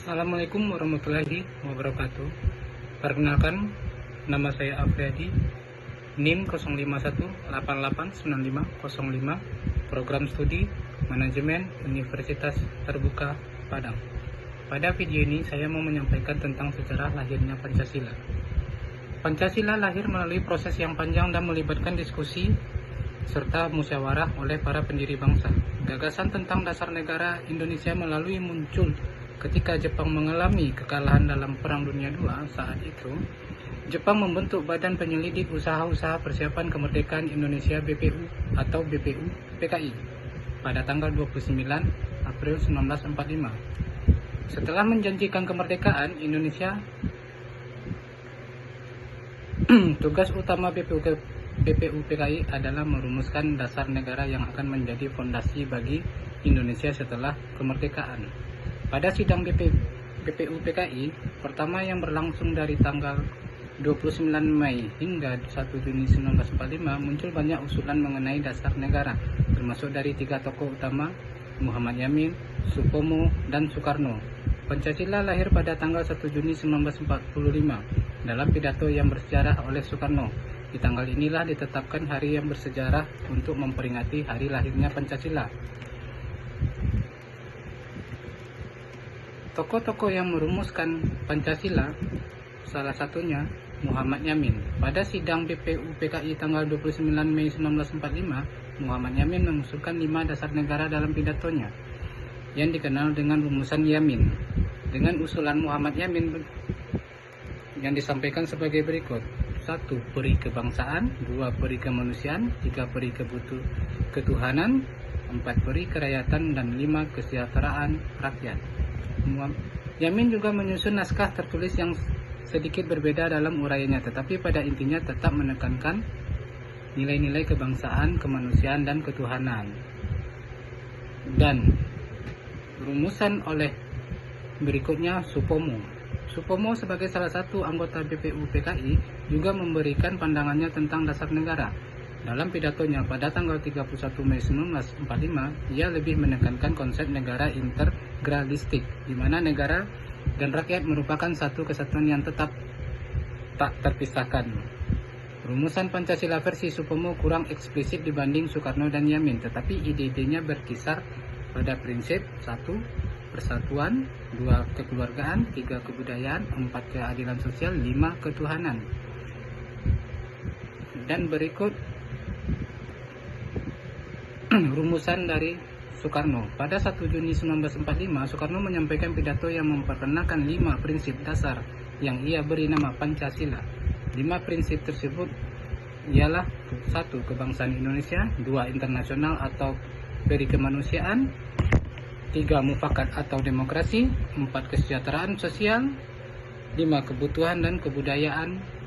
Assalamualaikum warahmatullahi wabarakatuh. Perkenalkan, nama saya Afriadi, NIM 051889505, Program Studi Manajemen Universitas Terbuka Padang. Pada video ini saya mau menyampaikan tentang sejarah lahirnya Pancasila. Pancasila lahir melalui proses yang panjang dan melibatkan diskusi serta musyawarah oleh para pendiri bangsa. Gagasan tentang dasar negara Indonesia muncul ketika Jepang mengalami kekalahan dalam Perang Dunia II. Saat itu, Jepang membentuk Badan Penyelidik Usaha-Usaha Persiapan Kemerdekaan Indonesia BPU atau BPU PKI pada tanggal 29 April 1945. Setelah menjanjikan kemerdekaan Indonesia, tugas utama BPU PKI adalah merumuskan dasar negara yang akan menjadi fondasi bagi Indonesia setelah kemerdekaan. Pada sidang BPU PKI pertama yang berlangsung dari tanggal 29 Mei hingga 1 Juni 1945 muncul banyak usulan mengenai dasar negara, termasuk dari tiga tokoh utama, Muhammad Yamin, Supomo, dan Soekarno. Pancasila lahir pada tanggal 1 Juni 1945 dalam pidato yang bersejarah oleh Soekarno. Di tanggal inilah ditetapkan hari yang bersejarah untuk memperingati hari lahirnya Pancasila. Tokoh-tokoh yang merumuskan Pancasila, salah satunya Muhammad Yamin. Pada sidang BPU PKI tanggal 29 Mei 1945, Muhammad Yamin mengusulkan 5 dasar negara dalam pidatonya, yang dikenal dengan rumusan Yamin. Dengan usulan Muhammad Yamin yang disampaikan sebagai berikut: 1. Peri kebangsaan, 2. Peri kemanusiaan, 3. Peri ketuhanan, 4. Peri kerakyatan, dan 5. Kesejahteraan rakyat. Yamin juga menyusun naskah tertulis yang sedikit berbeda dalam uraiannya, tetapi pada intinya tetap menekankan nilai-nilai kebangsaan, kemanusiaan, dan ketuhanan. Dan rumusan oleh berikutnya Supomo. Supomo sebagai salah satu anggota BPU PKI juga memberikan pandangannya tentang dasar negara. Dalam pidatonya pada tanggal 31 Mei 1945, ia lebih menekankan konsep negara integralistik, di mana negara dan rakyat merupakan satu kesatuan yang tetap tak terpisahkan. Rumusan Pancasila versi Supomo kurang eksplisit dibanding Soekarno dan Yamin, tetapi ide-idenya berkisar pada prinsip 1. Persatuan, 2. Kekeluargaan, 3. Kebudayaan, 4. Keadilan sosial, 5. Ketuhanan. Dan berikut rumusan dari Soekarno. Pada 1 Juni 1945, Soekarno menyampaikan pidato yang memperkenalkan 5 prinsip dasar yang ia beri nama Pancasila. 5 prinsip tersebut ialah: 1. Kebangsaan Indonesia, 2. Internasional atau perikemanusiaan, 3. Mufakat atau demokrasi, 4. Kesejahteraan sosial, 5. Kebutuhan dan kebudayaan.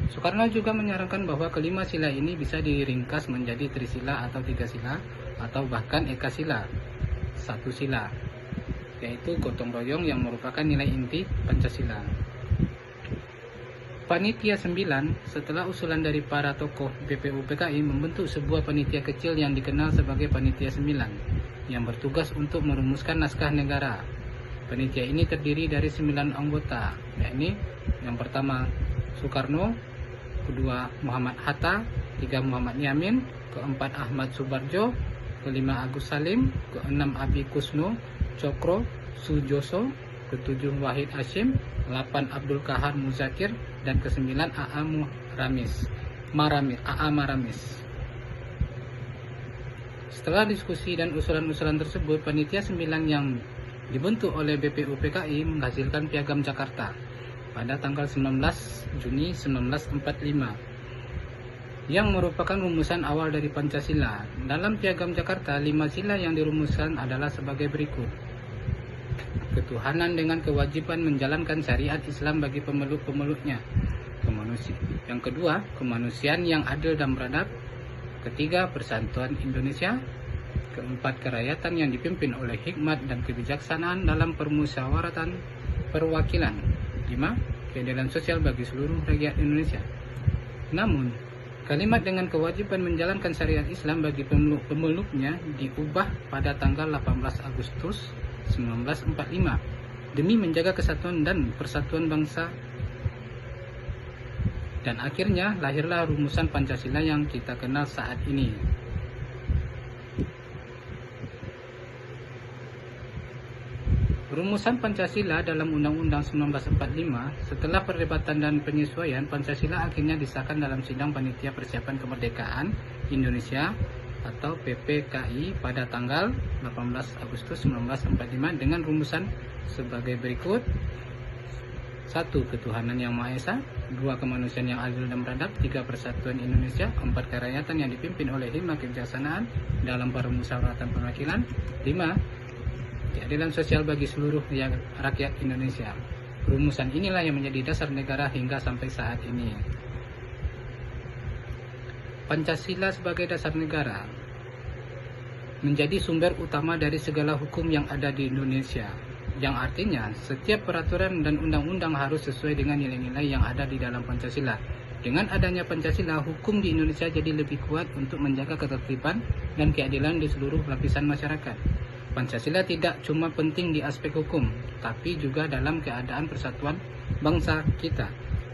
Soekarno juga menyarankan bahwa kelima sila ini bisa diringkas menjadi trisila atau 3 sila, atau bahkan ekasila, 1 sila, yaitu gotong royong yang merupakan nilai inti Pancasila. Panitia 9, setelah usulan dari para tokoh BPU PKI, membentuk sebuah panitia kecil yang dikenal sebagai Panitia 9, yang bertugas untuk merumuskan naskah negara. Panitia ini terdiri dari 9 anggota, yakni yang pertama Soekarno, kedua Muhammad Hatta, 3 Muhammad Yamin, keempat Ahmad Subarjo, kelima Agus Salim, keenam Abi Kusno Cokro Sujoso, ketujuh Wahid Hashim, 8 Abdul Kahar Muzakir, dan kesembilan AA Maramis. Setelah diskusi dan usulan-usulan tersebut, panitia 9 yang dibentuk oleh BPU PKI menghasilkan Piagam Jakarta pada tanggal 19 Juni 1945 yang merupakan rumusan awal dari Pancasila. Dalam Piagam Jakarta, 5 sila yang dirumuskan adalah sebagai berikut: ketuhanan dengan kewajiban menjalankan syariat Islam bagi pemeluk-pemeluknya. Yang kedua, kemanusiaan yang adil dan beradab. Ketiga, persatuan Indonesia. Keempat, kerakyatan yang dipimpin oleh hikmat dan kebijaksanaan dalam permusyawaratan perwakilan. 5. Keadilan sosial bagi seluruh rakyat Indonesia. Namun, kalimat dengan kewajiban menjalankan syariat Islam bagi pemeluknya diubah pada tanggal 18 Agustus 1945 demi menjaga kesatuan dan persatuan bangsa. Dan akhirnya lahirlah rumusan Pancasila yang kita kenal saat ini. Rumusan Pancasila dalam Undang-Undang 1945, setelah perdebatan dan penyesuaian, Pancasila akhirnya disahkan dalam Sidang Panitia Persiapan Kemerdekaan Indonesia atau PPKI pada tanggal 18 Agustus 1945 dengan rumusan sebagai berikut. 1. Ketuhanan yang Maha Esa. 2. Kemanusiaan yang adil dan beradab. 3. Persatuan Indonesia. 4. Kerakyatan yang dipimpin oleh hikmat kebijaksanaan dalam permusyawaratan perwakilan. 5. Keadilan sosial bagi seluruh rakyat Indonesia. Rumusan inilah yang menjadi dasar negara hingga sampai saat ini. Pancasila sebagai dasar negara menjadi sumber utama dari segala hukum yang ada di Indonesia, yang artinya setiap peraturan dan undang-undang harus sesuai dengan nilai-nilai yang ada di dalam Pancasila. Dengan adanya Pancasila, hukum di Indonesia jadi lebih kuat untuk menjaga ketertiban dan keadilan di seluruh lapisan masyarakat. Pancasila tidak cuma penting di aspek hukum, tapi juga dalam keadaan persatuan bangsa kita.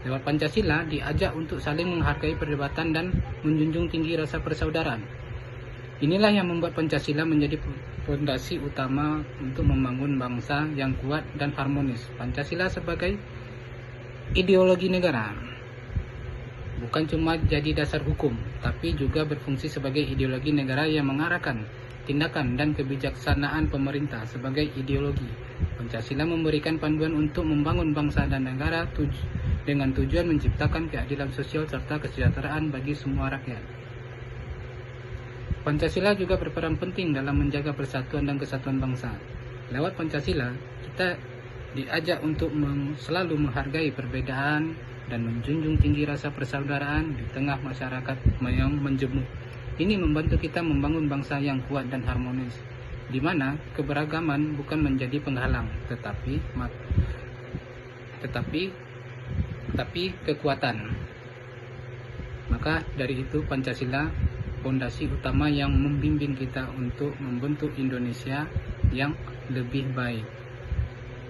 Lewat Pancasila diajak untuk saling menghargai perdebatan dan menjunjung tinggi rasa persaudaraan. Inilah yang membuat Pancasila menjadi fondasi utama untuk membangun bangsa yang kuat dan harmonis. Pancasila sebagai ideologi negara bukan cuma jadi dasar hukum, tapi juga berfungsi sebagai ideologi negara yang mengarahkan tindakan dan kebijaksanaan pemerintah sebagai ideologi. Pancasila memberikan panduan untuk membangun bangsa dan negara dengan tujuan menciptakan keadilan sosial serta kesejahteraan bagi semua rakyat. Pancasila juga berperan penting dalam menjaga persatuan dan kesatuan bangsa. Lewat Pancasila, kita diajak untuk selalu menghargai perbedaan dan menjunjung tinggi rasa persaudaraan di tengah masyarakat yang menjemuk. Ini membantu kita membangun bangsa yang kuat dan harmonis, di mana keberagaman bukan menjadi penghalang, tetapi kekuatan. Maka dari itu Pancasila fondasi utama yang membimbing kita untuk membentuk Indonesia yang lebih baik.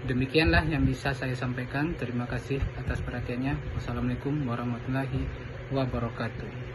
Demikianlah yang bisa saya sampaikan. Terima kasih atas perhatiannya. Wassalamualaikum warahmatullahi wabarakatuh.